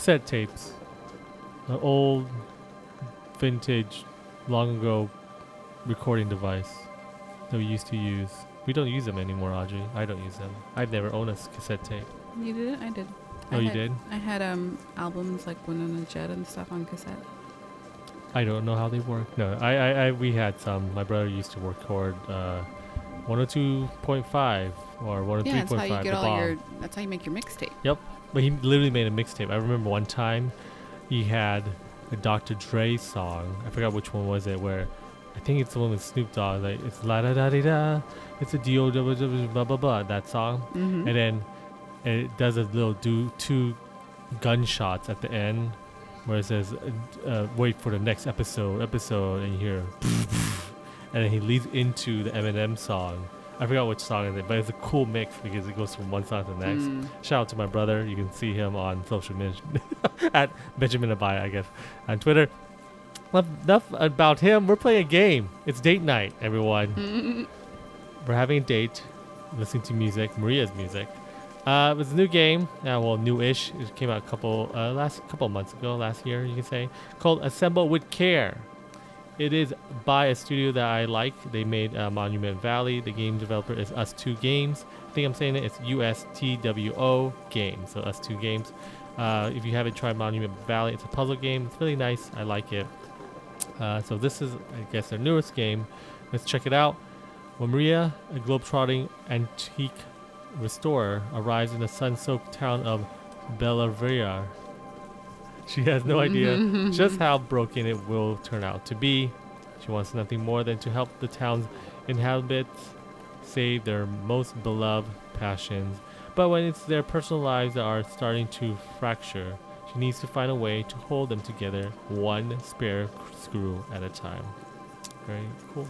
cassette tapes. An old, vintage, long ago recording device that we used to use. We don't use them anymore, Audrey. I don't use them. I've never owned a cassette tape. You did it? I did. Oh, you did? I had albums like One on a Jet and stuff on cassette. I don't know how they work. No, we had some. My brother used to record 102.5 or 103.5. Yeah, that's how you get all your. That's how you make your mixtape. Yep, but he literally made a mixtape. I remember one time he had a Dr. Dre song. I forgot which one was it. Where I think it's the one with Snoop Dogg. Like it's la da da da da. It's a D-O blah blah blah. That song, and then it does a little two gunshots at the end. Where it says, wait for the next episode, and you hear, and then he leads into the Eminem song. I forgot which song it is, but it's a cool mix because it goes from one song to the next. Shout out to my brother. You can see him on social media at Benjamin Abaya, I guess, on Twitter. Enough about him. We're playing a game. It's date night, everyone. We're having a date, listening to music, Maria's music. It was a new game, well, new-ish. It came out last couple months ago, last year, you can say, called Assemble with Care. It is by a studio that I like. They made Monument Valley. The game developer is ustwo Games. I think I'm saying it. It's USTWO Games, so ustwo Games. If you haven't tried Monument Valley, it's a puzzle game. It's really nice. I like it. So this is, I guess, their newest game. Let's check it out. When Maria, a globe-trotting antique restorer, arrives in the sun-soaked town of Bellariva. She has no idea just how broken it will turn out to be. She wants nothing more than to help the town's inhabitants save their most beloved passions. But when it's their personal lives that are starting to fracture, she needs to find a way to hold them together, one spare screw at a time. Very cool.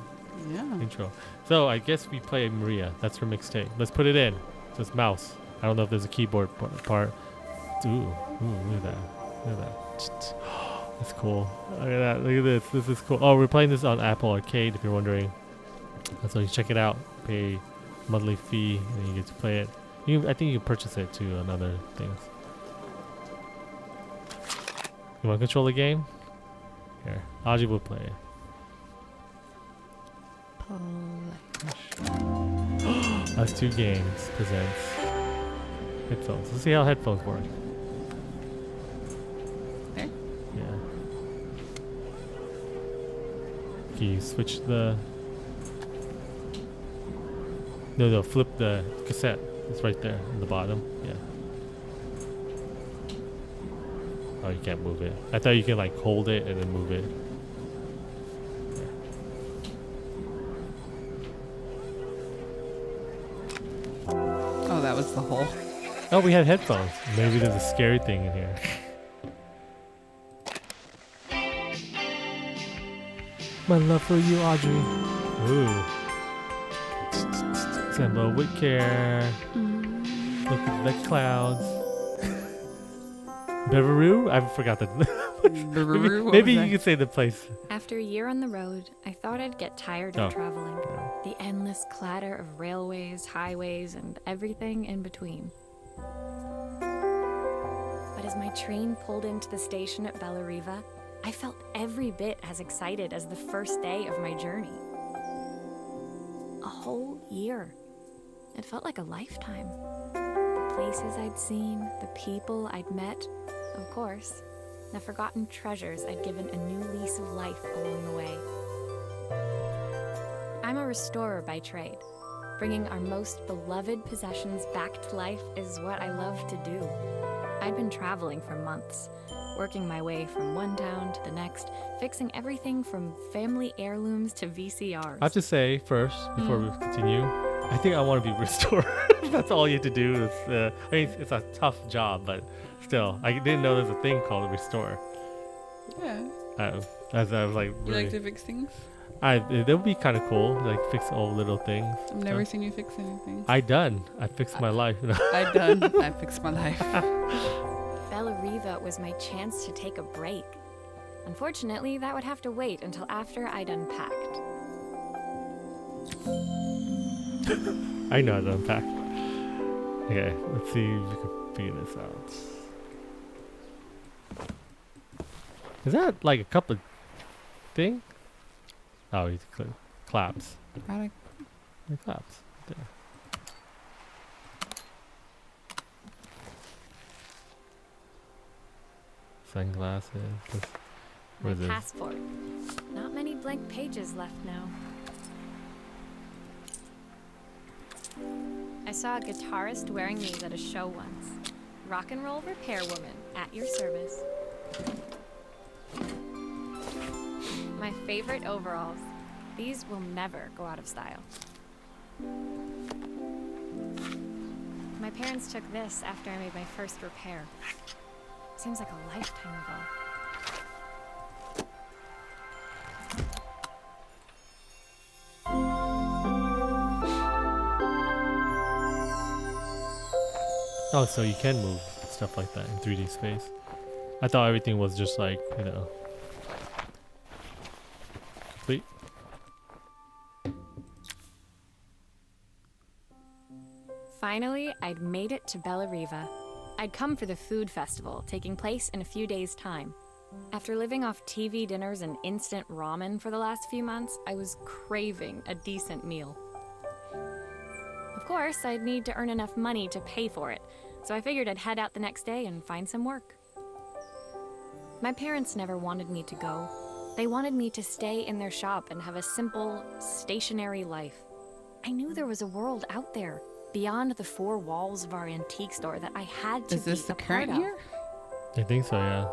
Yeah. Intro. So I guess we play Maria. That's her mixtape. Let's put it in. So it's mouse. I don't know if there's a keyboard part. Ooh, look at that. Look at that. That's cool. Look at that. Look at this. This is cool. Oh, we're playing this on Apple Arcade, if you're wondering. So you check it out. Pay monthly fee, and you get to play it. I think you can purchase it too on other things. You want to control the game? Here, Audrey will play it. ustwo Games presents headphones. Let's see how headphones work. There? Yeah. Can you switch the... No, flip the cassette. It's right there in the bottom. Yeah. Oh, you can't move it. I thought you can like hold it and then move it. Oh, that was the hole. Oh, we had headphones. Maybe there's a scary thing in here. My love for you, Audrey. Ooh. Assemble with care. Look at the clouds. Beveroo? I forgot the... maybe you could say the place. After a year on the road, I thought I'd get tired of traveling. The endless clatter of railways, highways, and everything in between. But as my train pulled into the station at Bellariva, I felt every bit as excited as the first day of my journey. A whole year. It felt like a lifetime. The places I'd seen, the people I'd met, of course, the forgotten treasures I'd given a new lease of life along the way. I'm a restorer by trade. Bringing our most beloved possessions back to life is what I love to do. I'd been traveling for months, working my way from one town to the next, fixing everything from family heirlooms to VCRs. I have to say first, before we continue, I think I want to be restored. That's all you have to do. I mean, it's a tough job, but still, I didn't know there's a thing called a restore. Yeah. As I was like, You really, like to fix things? that would be kind of cool, like fix all little things. I've never seen you fix anything. I fixed my life. I fixed my life. Bellariva was my chance to take a break. Unfortunately, that would have to wait until after I'd unpacked. I know how to unpack. Okay, let's see if we can figure this out. Is that like a cup of thing? Oh, he claps. Product. He claps. There. Sunglasses. My What is this? passport. Not many blank pages left now. I saw a guitarist wearing these at a show once. Rock and roll repair woman, at your service. My favorite overalls. These will never go out of style. My parents took this after I made my first repair. Seems like a lifetime ago. Oh, so you can move stuff like that in 3D space. I thought everything was just like, you know, complete. Finally, I'd made it to Bellariva. I'd come for the food festival, taking place in a few days' time. After living off TV dinners and instant ramen for the last few months, I was craving a decent meal. Of course, I'd need to earn enough money to pay for it, so I figured I'd head out the next day and find some work. My parents never wanted me to go. They wanted me to stay in their shop and have a simple, stationary life. I knew there was a world out there, beyond the four walls of our antique store, that I had to Is this be the a part current of. year? I think so, yeah.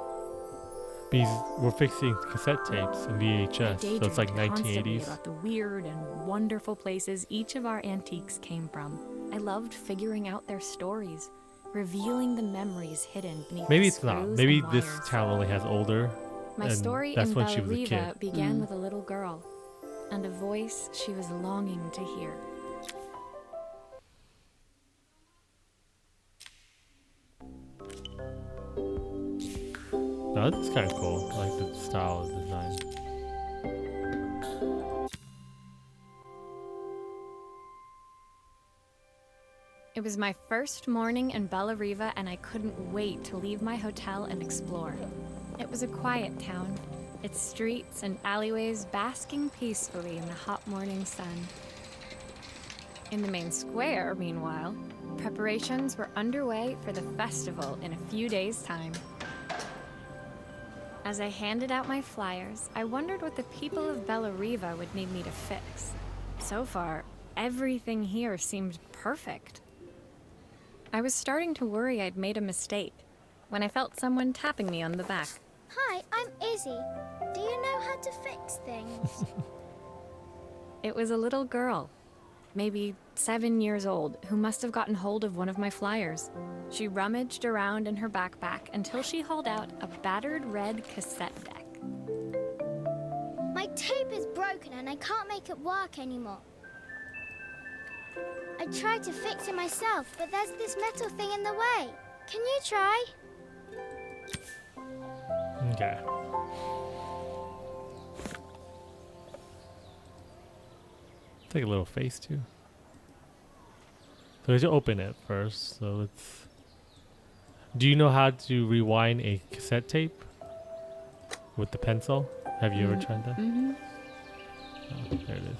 Because we're fixing cassette tapes and I VHS, so it's like daydreamed constantly 1980s. about the weird and wonderful places each of our antiques came from. I loved figuring out their stories, revealing the memories hidden beneath Maybe the it's not. screws Maybe and this wires. town only has older. My and story that's in when she was a Bellariva kid. began with a little girl and a voice she was longing to hear. No, that's kind of cool. I like the style of design. It was my first morning in Bellariva, and I couldn't wait to leave my hotel and explore. It was a quiet town, its streets and alleyways basking peacefully in the hot morning sun. In the main square, meanwhile, preparations were underway for the festival in a few days' time. As I handed out my flyers, I wondered what the people of Bellariva would need me to fix. So far, everything here seemed perfect. I was starting to worry I'd made a mistake when I felt someone tapping me on the back. Hi, I'm Izzy. Do you know how to fix things? It was a little girl, maybe 7 years old, who must have gotten hold of one of my flyers. She rummaged around in her backpack until she hauled out a battered red cassette deck. My tape is broken and I can't make it work anymore. I tried to fix it myself, but there's this metal thing in the way. Can you try? Okay. Take a little face too. So we should open it first. So let's. Do you know how to rewind a cassette tape with the pencil? Have you ever tried that? Mm-hmm. Oh, there it is.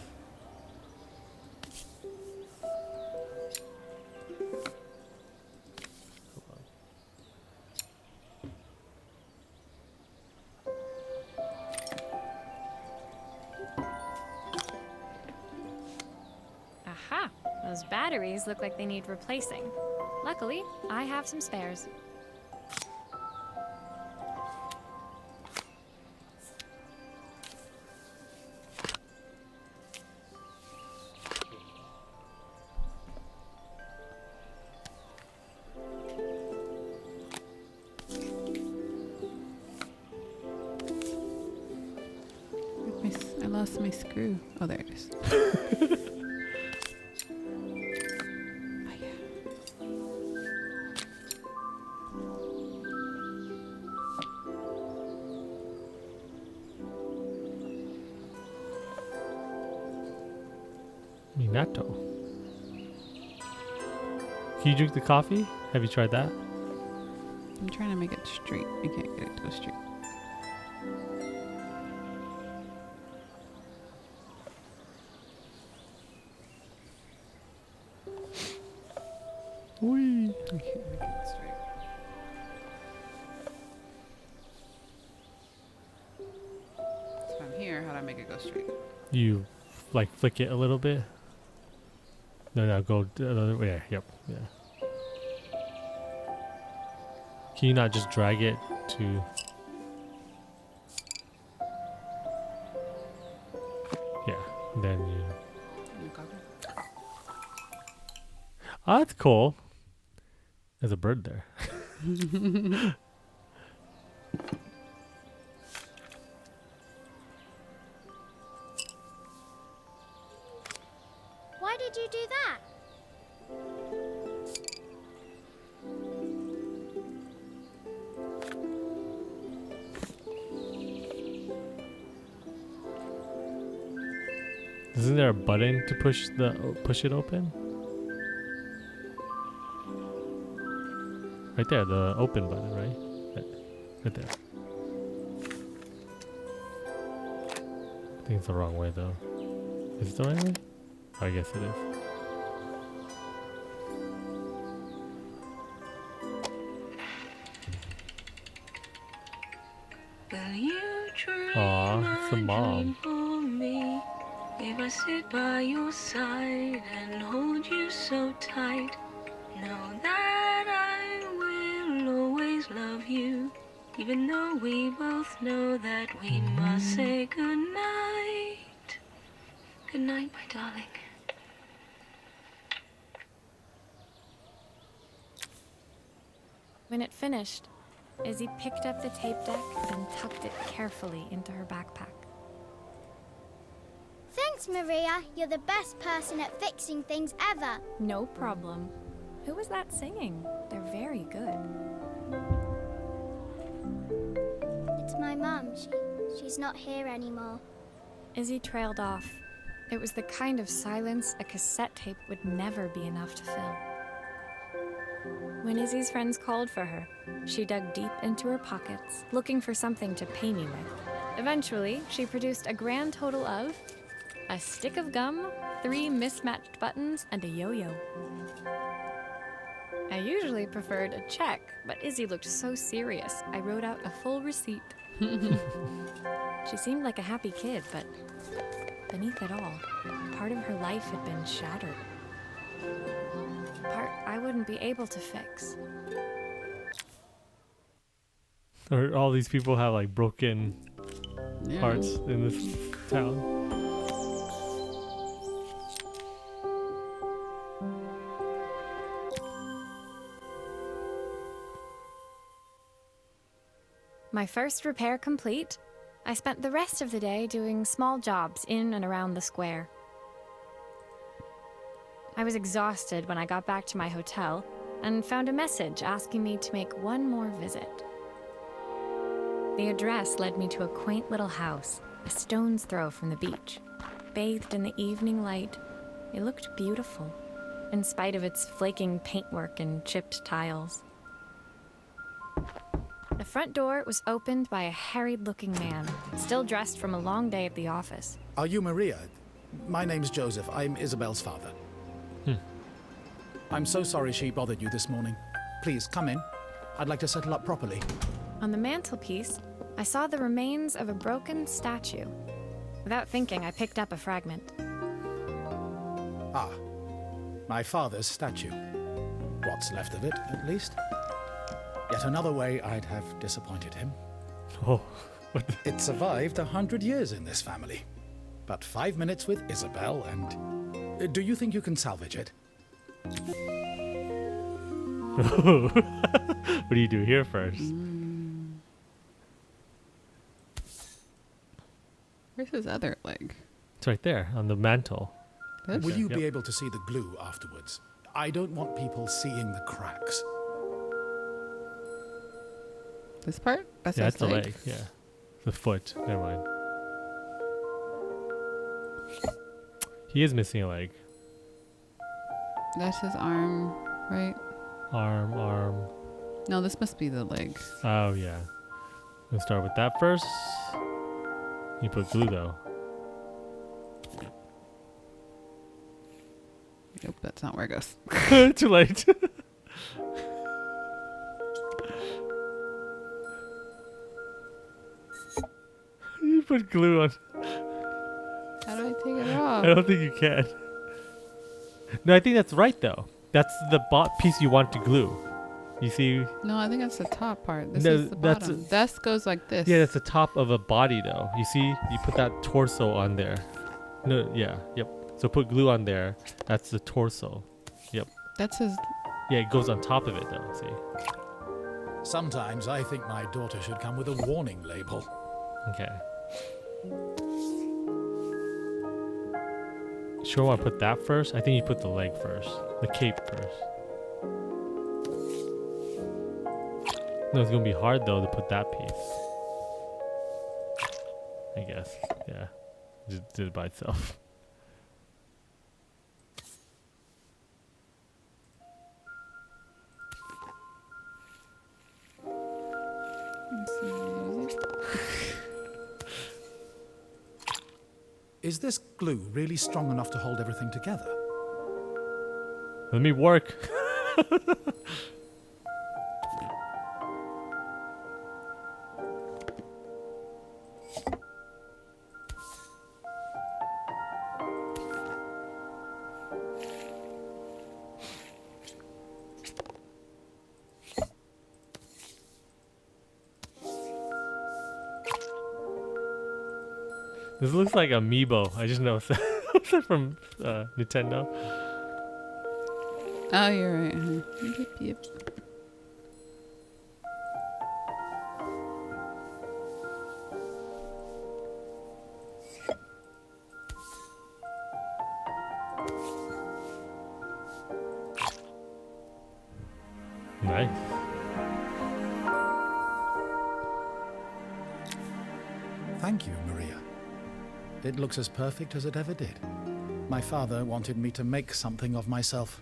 Aha! Those batteries look like they need replacing. Luckily, I have some spares. I lost my screw. Oh, there it is. Oh, yeah. Minato. Can you drink the coffee? Have you tried that? I'm trying to make it straight. I can't get it to go straight. Whee! I can't make it straight. So if I'm here, how do I make it go straight? You like flick it a little bit. No, go the other way. Yeah, yep, yeah. Can you not just drag it to? Yeah, then you. Oh, that's cool. There's a bird there. Why did you do that? Isn't there a button to push it open? Right there, the open button, right? Right there. I think it's the wrong way though. Is it the right way? Oh, I guess it is. Aw, it's the mom. If I sit by your side and hold you so tight, know that I will always love you, even though we both know that we must say goodnight. Good night, my darling. When it finished, Izzy picked up the tape deck and tucked it carefully into her backpack. Thanks, Maria. You're the best person at fixing things ever. No problem. Who was that singing? They're very good. It's my mum. She's not here anymore. Izzy trailed off. It was the kind of silence a cassette tape would never be enough to fill. When Izzy's friends called for her, she dug deep into her pockets, looking for something to pay me with. Eventually, she produced a grand total of a stick of gum, 3 mismatched buttons, and a yo-yo. I usually preferred a check, but Izzy looked so serious, I wrote out a full receipt. She seemed like a happy kid, but beneath it all, part of her life had been shattered. Part I wouldn't be able to fix. Or all these people have like broken Yeah. hearts in this town. My first repair complete, I spent the rest of the day doing small jobs in and around the square. I was exhausted when I got back to my hotel and found a message asking me to make one more visit. The address led me to a quaint little house, a stone's throw from the beach. Bathed in the evening light, it looked beautiful, in spite of its flaking paintwork and chipped tiles. The front door was opened by a harried-looking man, still dressed from a long day at the office. Are you Maria? My name's Joseph. I'm Isabel's father. I'm so sorry she bothered you this morning. Please, come in. I'd like to settle up properly. On the mantelpiece, I saw the remains of a broken statue. Without thinking, I picked up a fragment. Ah, my father's statue. What's left of it, at least. Yet another way I'd have disappointed him. Oh, what the? It survived 100 years in this family. But 5 minutes with Isabel and... do you think you can salvage it? What do you do here first? Where's his other leg? It's right there on the mantle. This? Will you Yep. be able to see the glue afterwards? I don't want people seeing the cracks. This part? That's Yeah, his that's the leg. Yeah, the foot. Never mind. He is missing a leg. That's his arm, right? Arm. No, this must be the leg. Oh yeah. We'll start with that first. You put glue though. Nope, that's not where it goes. Too late. You put glue on. How do I take it off? I don't think you can. No, I think that's right though. That's the piece you want to glue. You see? No, I think that's the top part. This No, is the that's bottom. That goes like this. Yeah, that's the top of a body though. You see? You put that torso on there. No, yeah, yep. So put glue on there. That's the torso. Yep. That's his. Yeah, it goes on top of it though. See? Sometimes I think my daughter should come with a warning label. Okay. Sure want to put that first? I think you put the leg first. The cape first. No, it's gonna be hard though to put that piece. I guess. Yeah. Just did it by itself. Is this glue really strong enough to hold everything together? Let me work. This looks like Amiibo. I just noticed that. Was that from Nintendo? Oh, you're right. Yep, yep. Nice. Thank you, Maria. It looks as perfect as it ever did. My father wanted me to make something of myself.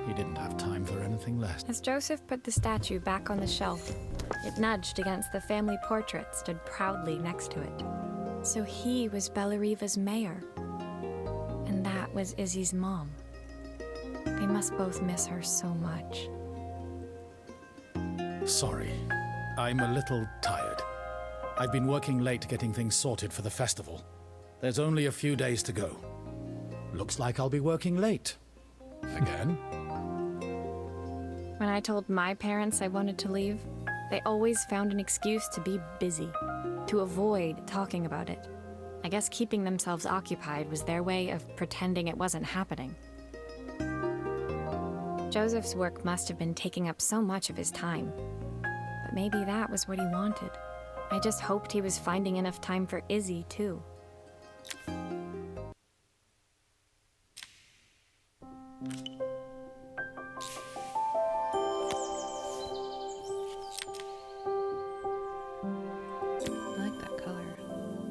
He didn't have time for anything less. As Joseph put the statue back on the shelf, it nudged against the family portrait stood proudly next to it. So he was Bellariva's mayor. And that was Izzy's mom. They must both miss her so much. Sorry, I'm a little tired. I've been working late getting things sorted for the festival. There's only a few days to go. Looks like I'll be working late. Again? When I told my parents I wanted to leave, they always found an excuse to be busy, to avoid talking about it. I guess keeping themselves occupied was their way of pretending it wasn't happening. Joseph's work must have been taking up so much of his time. But maybe that was what he wanted. I just hoped he was finding enough time for Izzy, too. I like that color.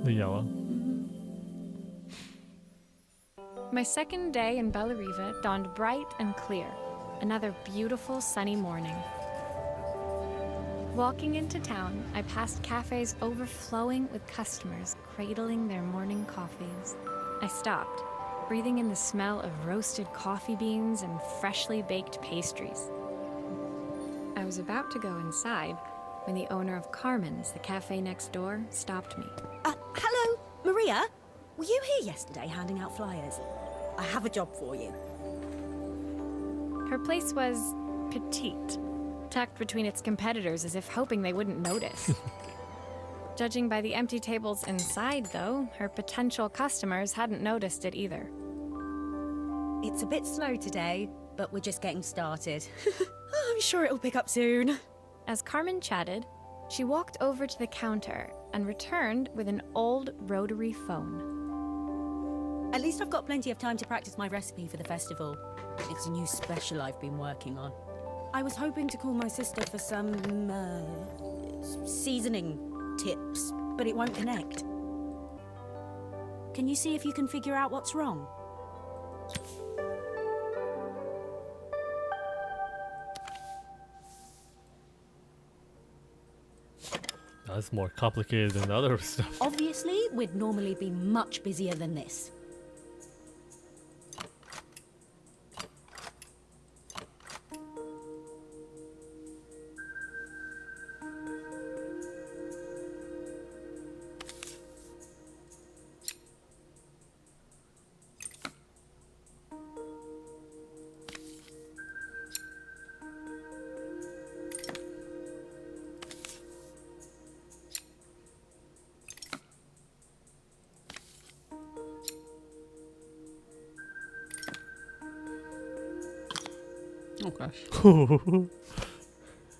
The yellow. My second day in Bellariva dawned bright and clear. Another beautiful sunny morning. Walking into town, I passed cafes overflowing with customers cradling their morning coffees. I stopped, breathing in the smell of roasted coffee beans and freshly baked pastries. I was about to go inside when the owner of Carmen's, the cafe next door, stopped me. Hello, Maria? Were you here yesterday handing out flyers? I have a job for you. Her place was petite, tucked between its competitors as if hoping they wouldn't notice. Judging by the empty tables inside, though, her potential customers hadn't noticed it either. It's a bit slow today, but we're just getting started. I'm sure it'll pick up soon. As Carmen chatted, she walked over to the counter and returned with an old rotary phone. At least I've got plenty of time to practice my recipe for the festival. It's a new special I've been working on. I was hoping to call my sister for some, seasoning tips, but it won't connect. Can you see if you can figure out what's wrong? That's more complicated than the other stuff. Obviously, we'd normally be much busier than this. Oh gosh.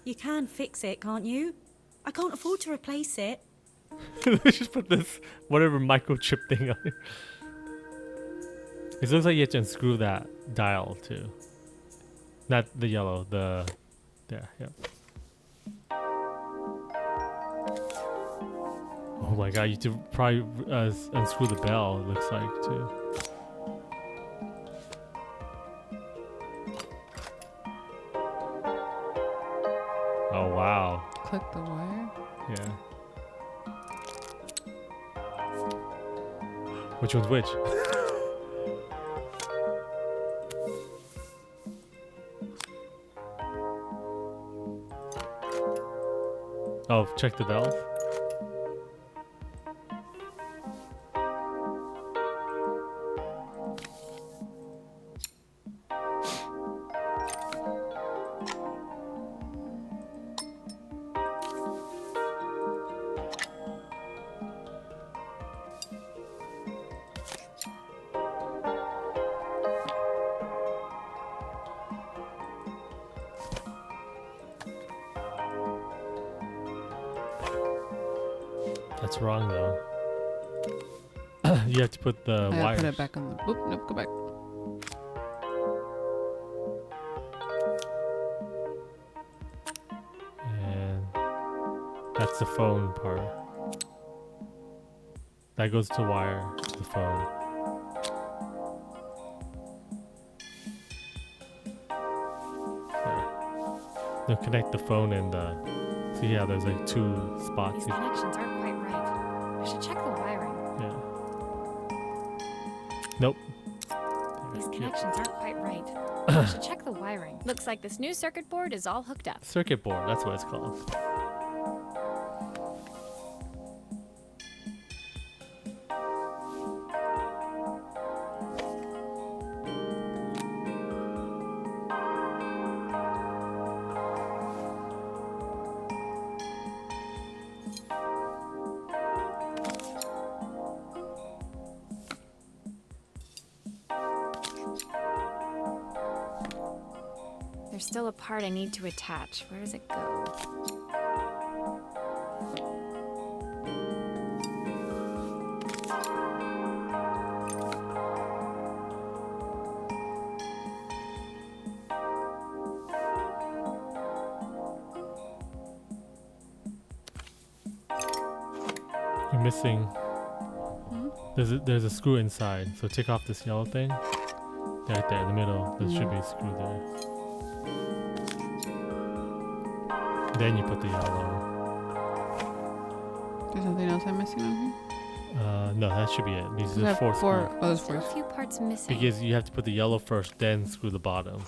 You can fix it, can't you? I can't afford to replace it. Let's just put this whatever microchip thing on it. It looks like you have to unscrew that dial too. Not the yellow, the there, yeah. Oh my god, you have to probably unscrew the bell, it looks like too. Oh wow. Click the wire. Yeah. Which one's which? Oh, check the valve. That's wrong though. You have to put the I gotta wires. put it back on the. Oop, nope, go back. And that's the phone part. That goes to wire to the phone. There. Now connect the phone and the. See, yeah, there's like two spots. These connections aren't quite right. I should check the wiring. Yeah. Nope. These connections aren't quite right. I should check the wiring. Looks like this new circuit board is all hooked up. Circuit board, that's what it's called. There's still a part I need to attach. Where does it go? You're missing. There's a screw inside, so take off this yellow thing. Right there in the middle. There should be a screw there. Then you put the yellow. There's something else I'm missing on here. No, that should be it. These We are have four screws. Oh, there's Still four. a few parts missing. Because you have to put the yellow first, then screw the bottom.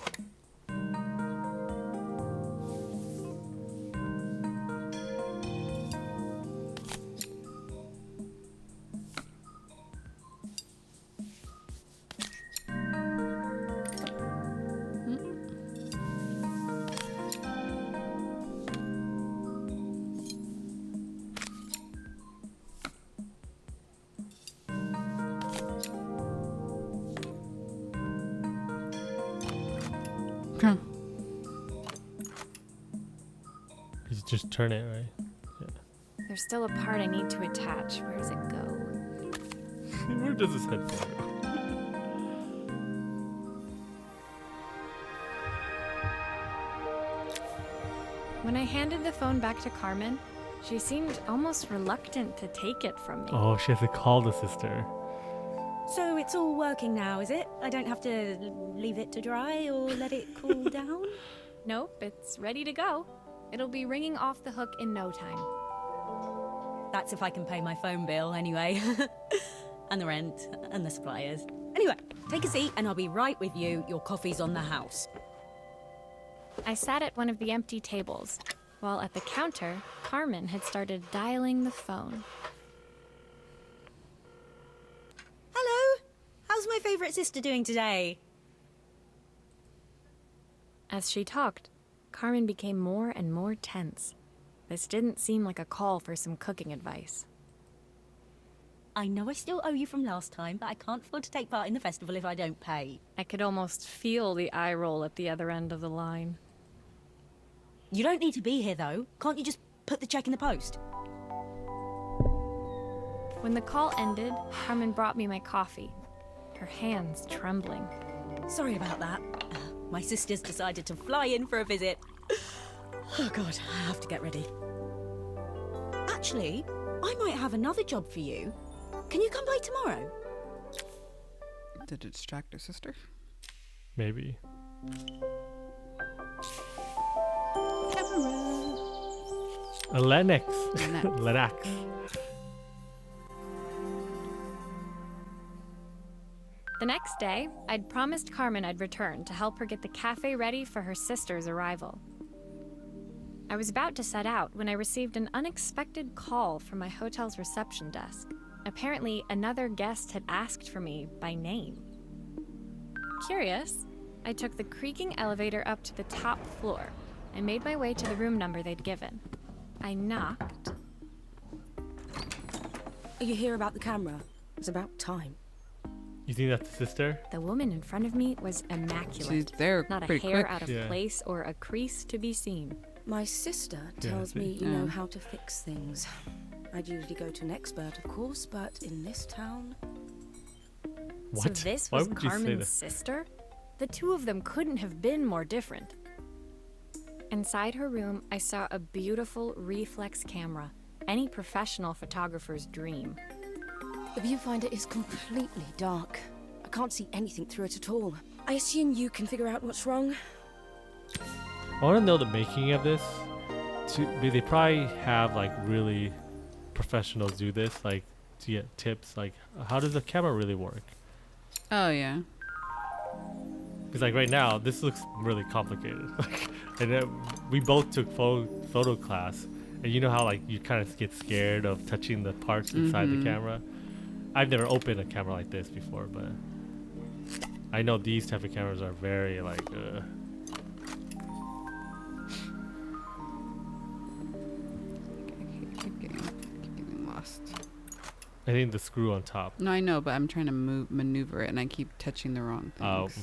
Huh. You just turn it, right? There's still a part I need to attach. Where does it go? Where does this head go? When I handed the phone back to Carmen, she seemed almost reluctant to take it from me. Oh, she has to call the sister. So it's all working now, is it? I don't have to leave it to dry or let it cool down? Nope, it's ready to go. It'll be ringing off the hook in no time. That's if I can pay my phone bill anyway. And the rent and the suppliers. Anyway, take a seat and I'll be right with you. Your coffee's on the house. I sat at one of the empty tables, while at the counter, Carmen had started dialing the phone. Hello? How's my favourite sister doing today? As she talked, Carmen became more and more tense. This didn't seem like a call for some cooking advice. I know I still owe you from last time, but I can't afford to take part in the festival if I don't pay. I could almost feel the eye roll at the other end of the line. You don't need to be here, though. Can't you just put the check in the post? When the call ended, Carmen brought me my coffee, her hands trembling. Sorry about that. My sister's decided to fly in for a visit. Oh God, I have to get ready. Actually, I might have another job for you. Can you come by tomorrow? To distract her sister. Maybe. A Lennox. Lennox. The next day, I'd promised Carmen I'd return to help her get the cafe ready for her sister's arrival. I was about to set out when I received an unexpected call from my hotel's reception desk. Apparently, another guest had asked for me by name. Curious, I took the creaking elevator up to the top floor and made my way to the room number they'd given. I knocked. Are you here about the camera? It's about time. You think that's the sister? The woman in front of me was immaculate. She's there Not a pretty hair quick. out of Yeah. place or a crease to be seen. My sister Yeah, tells see. me you Yeah. know how to fix things. I'd usually go to an expert, of course, but in this town... What? So this Why was would you say Carmen's that? sister? The two of them couldn't have been more different. Inside her room, I saw a beautiful reflex camera, any professional photographer's dream. The viewfinder is completely dark. I can't see anything through it at all. I assume you can figure out what's wrong? I want to know the making of this. They probably have like really professionals do this, like to get tips. Like, how does the camera really work? Oh yeah. Because like right now, this looks really complicated. And we both took photo class, and you know how like you kind of get scared of touching the parts inside the camera. I've never opened a camera like this before, but I know these type of cameras are very like. Keep getting lost. I think the screw on top. No, I know, but I'm trying to maneuver it, and I keep touching the wrong things. Oh.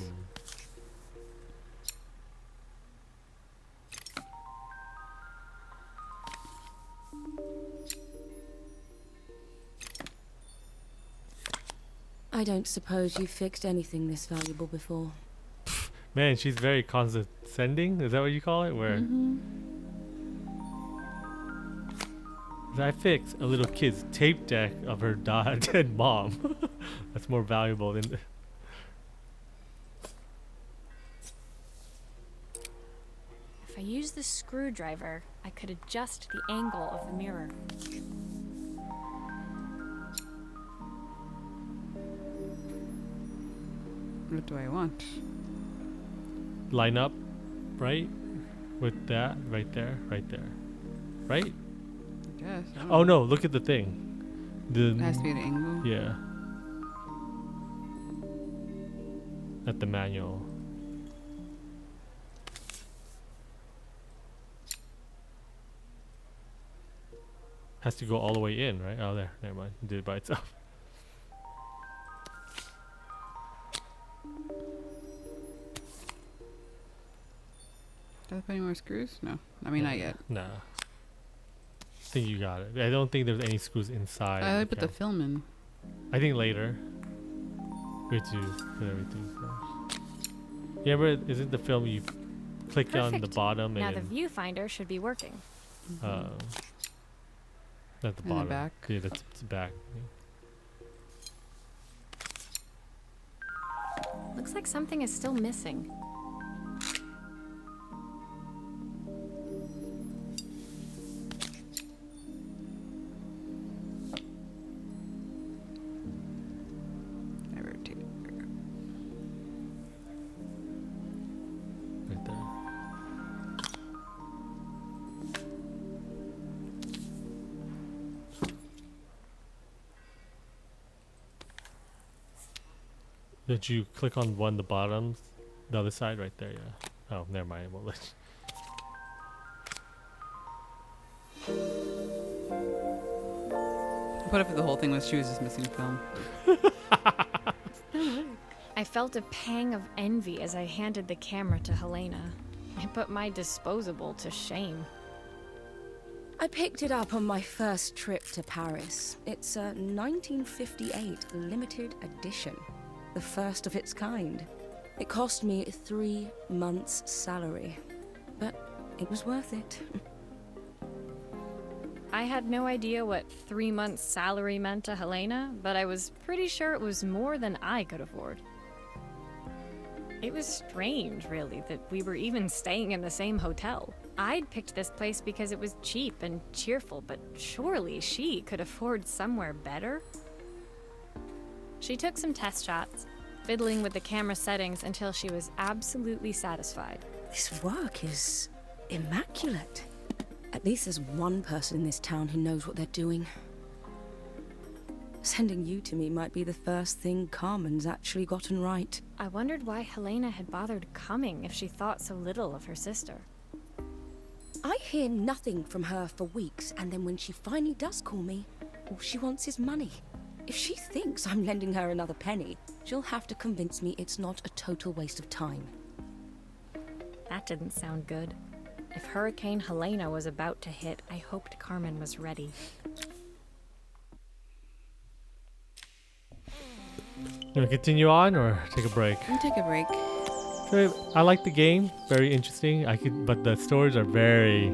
I don't suppose you've fixed anything this valuable before. Man, she's very condescending. Is that what you call it? Where I fix a little kid's tape deck of her dead mom. That's more valuable than. If I used the screwdriver, I could adjust the angle of the mirror. What do I want? Line up, right? With that, right there, right? I guess. I don't Oh know. no! Look at the thing. It has to be an angle. Yeah. At the manual. Has to go all the way in, right? Oh, there. Never mind. It did it by itself. Does it put any more screws? No. I mean, not yet. Nah. I think you got it. I don't think there's any screws inside. I the put the camera. film in. I think later. We have to put everything first. Yeah, but isn't the film you click on the Perfect. bottom Now and the viewfinder should be working. at the In the bottom? back? Yeah, that's the back. Looks like something is still missing. I rotate it. There we go. Right there. Did you click on one of the bottoms? The other side right there, yeah. Oh, never mind. It won't let you. What if the whole thing was she was just missing film? I felt a pang of envy as I handed the camera to Helena. I put my disposable to shame. I picked it up on my first trip to Paris. It's a 1958 limited edition, the first of its kind. It cost me 3 months' salary, but it was worth it. I had no idea what 3 months' salary meant to Helena, but I was pretty sure it was more than I could afford. It was strange, really, that we were even staying in the same hotel. I'd picked this place because it was cheap and cheerful, but surely she could afford somewhere better? She took some test shots, fiddling with the camera settings until she was absolutely satisfied. This work is immaculate. At least there's one person in this town who knows what they're doing. Sending you to me might be the first thing Carmen's actually gotten right. I wondered why Helena had bothered coming if she thought so little of her sister. I hear nothing from her for weeks, and then when she finally does call me, all she wants is money. If she thinks I'm lending her another penny, she'll have to convince me it's not a total waste of time. That didn't sound good. If Hurricane Helena was about to hit, I hoped Carmen was ready. You want to continue on or take a break? Let me take a break. So I like the game, very interesting. But the stories are very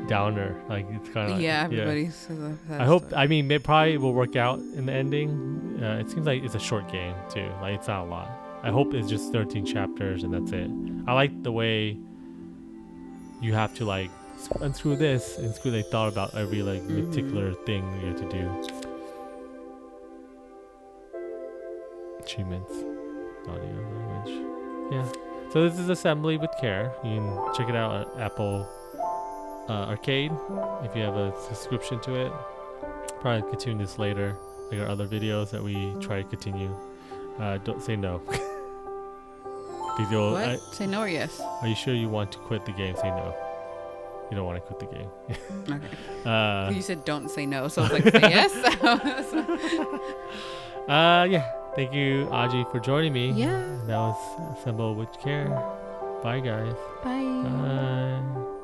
downer. Like it's kind of Yeah, everybody says that. I hope. I mean, it probably will work out in the ending. It seems like it's a short game too. Like it's not a lot. I hope it's just 13 chapters and that's it. I like the way you have to like unscrew this and screw. They thought about every like particular thing you have to do. Achievements, audio, language. Yeah. So this is Assembly with Care. You can check it out at Apple Arcade if you have a subscription to it. Probably continue this later, like our other videos that we try to continue. Don't say no. Because you'll, What? Say no or yes? are you sure you want to quit the game? Say no. You don't want to quit the game. Okay. You said don't say no, so I was like, say yes? Yeah. Thank you, Audrey, for joining me. Yeah. That was Assemble with Care. Bye, guys. Bye. Bye.